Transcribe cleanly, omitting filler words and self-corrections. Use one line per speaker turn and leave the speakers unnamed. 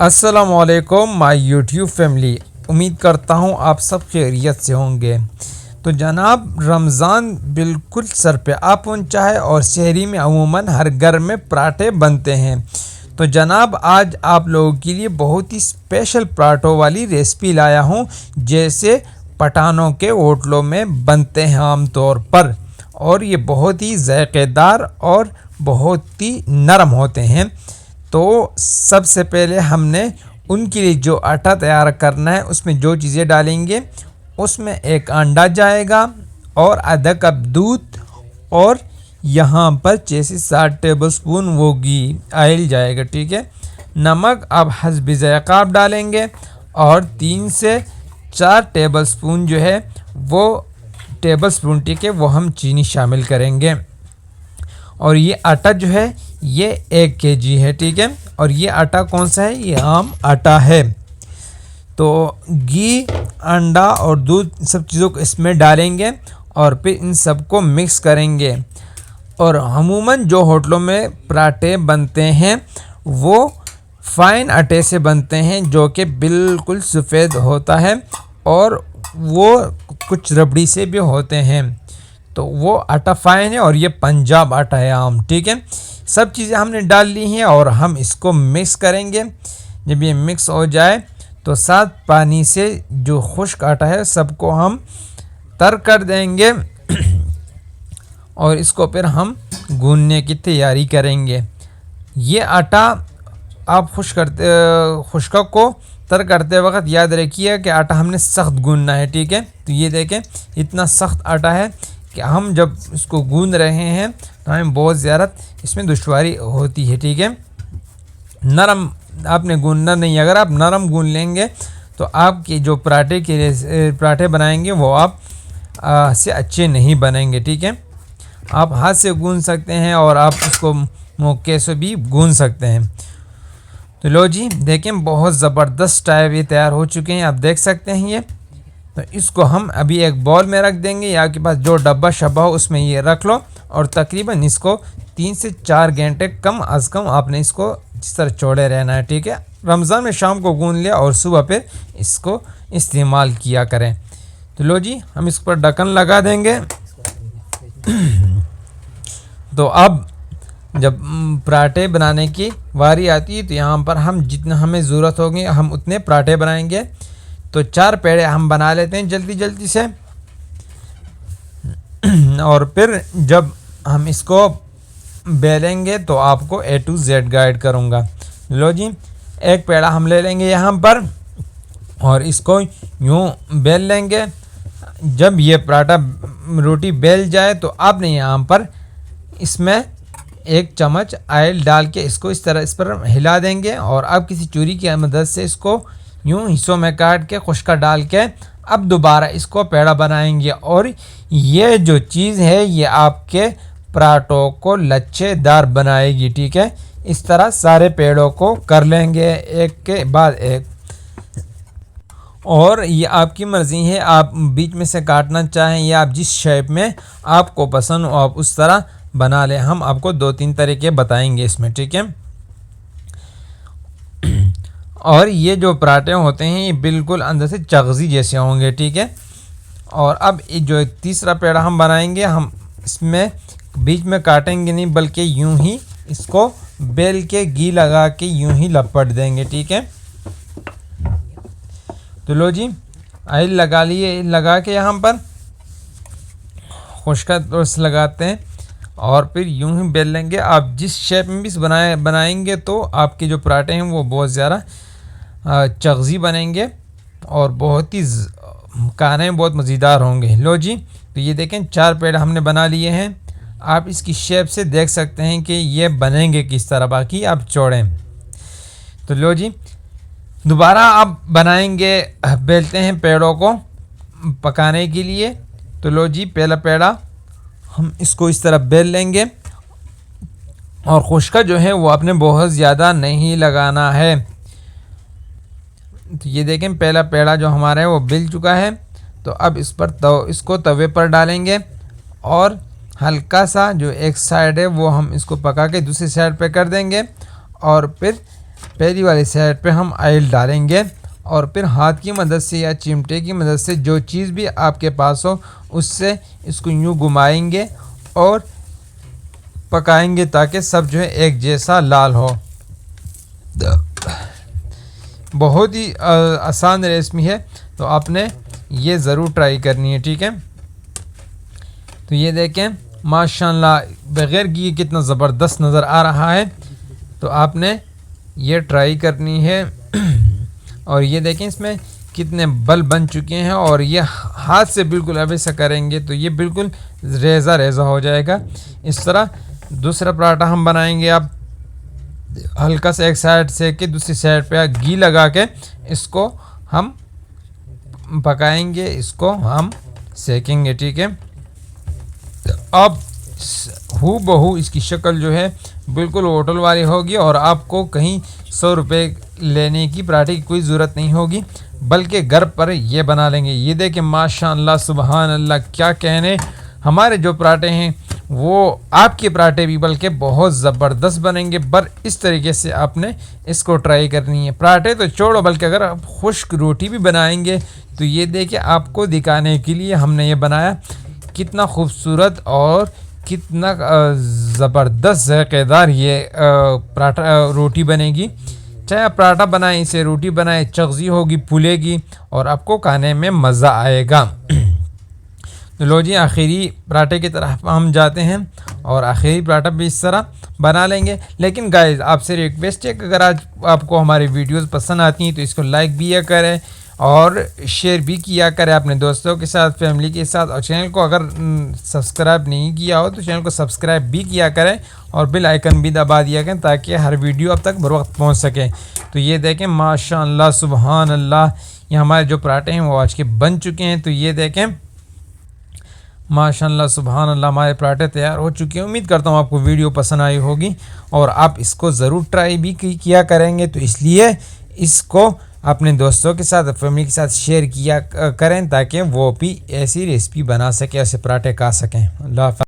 अस्सलामुअलैकुम my YouTube family. उम्मीद करता हूँ आप सब खैरियत से होंगे। तो जनाब, रमज़ान बिल्कुल सर पे आ पहुँचा है और शहरी में अमूमन हर घर में पराठे बनते हैं। तो जनाब, आज आप लोगों के लिए बहुत ही स्पेशल पराठों वाली रेसिपी लाया हूँ, जैसे पठानों के होटलों में बनते हैं आम तौर पर, और ये बहुत ही ज़ायक़ेदार और बहुत ही नरम होते हैं। तो सबसे पहले हमने उनके लिए जो आटा तैयार करना है, उसमें जो चीज़ें डालेंगे, उसमें एक अंडा जाएगा और आधा कप दूध, और यहाँ पर 6 से 7 टेबलस्पून वो घी ऑयल जाएगा। ठीक है, नमक आप हस्ब ज़ायक़ा आप डालेंगे, और 3 से 4 टेबलस्पून जो है वो टेबलस्पून, ठीक है, वो हम चीनी शामिल करेंगे। और ये आटा जो है ये 1 kg है। ठीक है, और ये आटा कौन सा है? ये आम आटा है। तो घी, अंडा और दूध सब चीज़ों को इसमें डालेंगे और फिर इन सबको मिक्स करेंगे। और अमूमन जो होटलों में पराठे बनते हैं वो फाइन आटे से बनते हैं, जो कि बिल्कुल सफ़ेद होता है, और वो कुछ रबड़ी से भी होते हैं। तो वो आटा फाइन है और ये पंजाब आटा है आम। ठीक है, सब चीज़ें हमने डाल ली हैं और हम इसको मिक्स करेंगे। जब ये मिक्स हो जाए तो साथ पानी से जो खुश्क आटा है सबको हम तर कर देंगे और इसको फिर हम गूंदने की तैयारी करेंगे। ये आटा आप खुश्क को तर करते वक्त याद रखिए कि आटा हमने सख्त गूंदना है। ठीक है, तो ये देखें इतना सख्त आटा है कि हम जब इसको गूंद रहे हैं तो हमें बहुत ज़्यादा इसमें दुश्वारी होती है। ठीक है, नरम आपने गूंदना नहीं। अगर आप नरम गूंद लेंगे तो आपके जो पराठे बनाएंगे वो आप से अच्छे नहीं बनेंगे। ठीक है, आप हाथ से गूंद सकते हैं और आप उसको मौके से भी गूंद सकते हैं। तो लो जी, देखें बहुत ज़बरदस्त टाइप ये तैयार हो चुके हैं, आप देख सकते हैं ये। तो इसको हम अभी एक बॉल में रख देंगे, या आपके पास जो डब्बा शब्बा हो उसमें ये रख लो, और तकरीबन इसको 3 से 4 घंटे कम अज़ कम आपने इसको इस तरह छोड़े रहना है। ठीक है, रमज़ान में शाम को गूंद लिया और सुबह फिर इसको इस्तेमाल किया करें। तो लो जी, हम इस पर ढक्कन लगा देंगे। तो अब जब पराठे बनाने की बारी आती है तो यहाँ पर हम जितना हमें ज़रूरत होगी हम उतने पराठे बनाएंगे। तो 4 पेड़े हम बना लेते हैं जल्दी जल्दी से, और फिर जब हम इसको बेलेंगे तो आपको A to Z गाइड करूँगा। लो जी, एक पेड़ा हम ले लेंगे यहाँ पर और इसको यूँ बेल लेंगे। जब ये पराठा रोटी बेल जाए तो आपने यहाँ पर इसमें 1 चम्मच ऑयल डाल के इसको इस तरह इस पर हिला देंगे, और अब किसी चूरी की मदद से इसको यूँ हिस्सों में काट के खुश्का डाल के अब दोबारा इसको पेड़ा बनाएंगे। और ये जो चीज़ है ये आपके पराठों को लच्छेदार बनाएगी। ठीक है, इस तरह सारे पेड़ों को कर लेंगे एक के बाद एक, और ये आपकी मर्ज़ी है, आप बीच में से काटना चाहें या आप जिस शेप में आपको पसंद हो आप उस तरह बना लें। हम आपको 2-3 तरीके बताएंगे इसमें। ठीक है, और ये जो पराठे होते हैं ये बिल्कुल अंदर से चगज़ी जैसे होंगे। ठीक है, और अब जो तीसरा पेड़ा हम बनाएंगे, हम इसमें बीच में काटेंगे नहीं बल्कि यूं ही इसको बेल के घी लगा के यूं ही लपट देंगे। ठीक है, तो लो जी, ऑयल लगा लिए, लगा के यहाँ पर खुश्का लगाते हैं और फिर यूं ही बेल लेंगे। आप जिस शेप में भी बनाएंगे तो आपके जो पराठे हैं वो बहुत ज़्यादा चगज़ी बनेंगे और बहुत ही खाने में बहुत मज़ेदार होंगे। लो जी, तो ये देखें 4 पेड़ हमने बना लिए हैं। आप इसकी शेप से देख सकते हैं कि ये बनेंगे किस तरह, बाकी आप छोड़ें। तो लो जी, दोबारा आप बनाएंगे, बेलते हैं पेड़ों को पकाने के लिए। तो लो जी, पहला पेड़ा हम इसको इस तरह बेल लेंगे, और खुश्का जो है वो आपने बहुत ज़्यादा नहीं लगाना है। तो ये देखें पहला पेड़ा जो हमारा है वो बिल चुका है। तो अब इस पर इसको तवे पर डालेंगे और हल्का सा जो एक साइड है वो हम इसको पका के दूसरी साइड पे कर देंगे, और फिर पहली वाली साइड पे हम ऑयल डालेंगे और फिर हाथ की मदद से या चिमटे की मदद से जो चीज़ भी आपके पास हो उससे इसको यूँ घुमाएंगे और पकाएंगे ताकि सब जो है एक जैसा लाल हो। बहुत ही आसान रेसिपी है, तो आपने ये ज़रूर ट्राई करनी है, ठीक है। तो ये देखें माशाल्लाह बग़ैर घी के कितना ज़बरदस्त नज़र आ रहा है। तो आपने ये ट्राई करनी है। और ये देखें इसमें कितने बल बन चुके हैं और ये हाथ से बिल्कुल अब ऐसा करेंगे तो ये बिल्कुल रेज़ा रेज़ा हो जाएगा। इस तरह दूसरा पराठा हम बनाएंगे। आप हल्का सा एक साइड से कि दूसरी साइड पे घी लगा के इसको हम पकाएंगे, इसको हम सेकेंगे, ठीक है। अब हू बहू इसकी शक्ल जो है बिल्कुल होटल वाली होगी और आपको कहीं 100 रुपये लेने की पराठे की कोई ज़रूरत नहीं होगी, बल्कि घर पर ये बना लेंगे। ये देखें माशाअल्लाह सुबहान अल्लाह, क्या कहने, हमारे जो पराठे हैं वो आपके पराठे भी बल्कि बहुत ज़बरदस्त बनेंगे। पर इस तरीके से आपने इसको ट्राई करनी है। पराठे तो छोड़ो, बल्कि अगर आप खुश्क रोटी भी बनाएंगे तो ये देखिए आपको दिखाने के लिए हमने ये बनाया। कितना खूबसूरत और कितना ज़बरदस्त ज़ायक़ेदार ये पराठा रोटी बनेगी। चाहे आप पराठा बनाएं, इसे रोटी बनाएं, चगज़ी होगी, फूलेगी और आपको खाने में मज़ा आएगा। तो लो जी, आखिरी पराठे की तरफ हम जाते हैं और आखिरी पराठा भी इस तरह बना लेंगे। लेकिन गाइस आपसे रिक्वेस्ट है कि अगर आज आपको हमारी वीडियोस पसंद आती हैं तो इसको लाइक भी करें और शेयर भी किया करें अपने दोस्तों के साथ, फैमिली के साथ। और चैनल को अगर सब्सक्राइब नहीं किया हो तो चैनल को सब्सक्राइब भी किया करें और बेल आइकन भी दबा दिया करें ताकि हर वीडियो अब तक बर वक्त पहुँच सके। तो ये देखें माशाअल्लाह सुबहान अल्लाह, ये हमारे जो पराठे हैं वो आज के बन चुके हैं। तो ये देखें माशाअल्लाह सुबहान अल्लाह, हमारे पराठे तैयार हो चुके हैं। उम्मीद करता हूँ आपको वीडियो पसंद आई होगी और आप इसको ज़रूर ट्राई भी किया करेंगे। तो इसलिए इसको अपने दोस्तों के साथ, फैमिली के साथ शेयर किया करें ताकि वो भी ऐसी रेसिपी बना सकें, ऐसे पराठे खा सकें। अल्लाह हाफ़िज़।